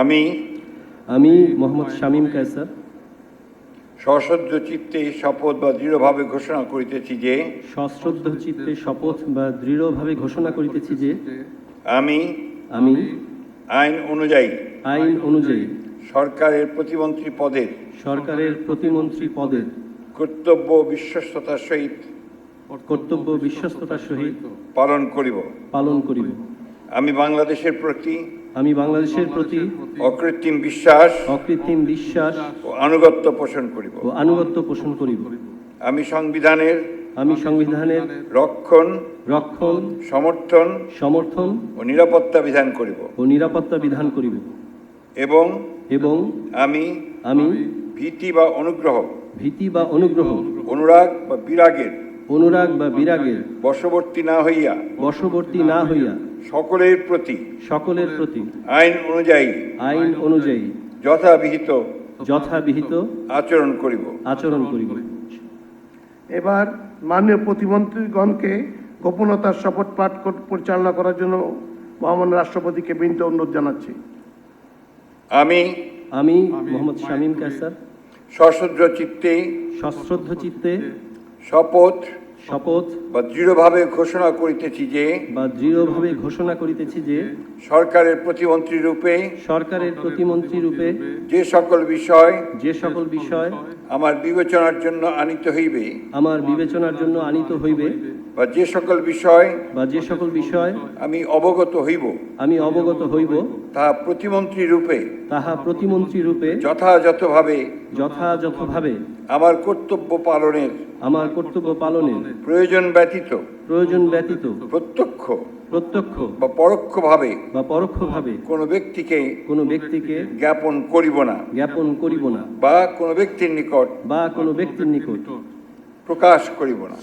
আমি আমি মোহাম্মদ শামীম কায়সার সশ্রদ্ধ চিত্তে শপথ বা দৃঢ়ভাবে ঘোষণা করিতেছি যে সশ্রদ্ধ চিত্তে শপথ বা দৃঢ়ভাবে ঘোষণা করিতেছি যে আমি আমি আইন অনুযায়ী সরকারের প্রতিমন্ত্রী পদের কর্তব্য বিশ্বস্ততার সহিত পালন করিব। আমি বাংলাদেশের প্রতি অকৃত্রিম বিশ্বাস ও আনুগত্য পোষণ করিব। আমি সংবিধানের রক্ষণ সমর্থন ও নিরাপত্তা বিধান করিব এবং আমি ভীতি বা অনুগ্রহ অনুরাগ বা বিরাগের বশবর্তী না হইয়া সকলের প্রতি আইন অনুযায়ী যথাবিহিত আচরণ করিব। এবার মাননীয় প্রতিমন্ত্রীগণকে গোপনতার শপথ পাঠ পরিচালনা করার জন্য মহামান্য রাষ্ট্রপতিকে বিনীত অনুরোধ জানাচ্ছি। আমি মোহাম্মদ শামীম কায়সার সশ্রদ্ধ চিত্তে শপথ বা দৃঢ়ভাবে ঘোষণা করিতেছি যে সরকারের প্রতিমন্ত্রী রূপে যে সকল বিষয় আমার বিবেচনার জন্য আনিত হইবে বা যে সকল বিষয় আমি অবগত হইব তাহা প্রতিমন্ত্রী রূপে যথাযথভাবে আমার কর্তব্য পালনের প্রয়োজন ব্যতীত প্রত্যক্ষ বা পরোক্ষভাবে কোনো ব্যক্তিকে জ্ঞাপন করিব না বা কোনো ব্যক্তির নিকট প্রকাশ করিব না।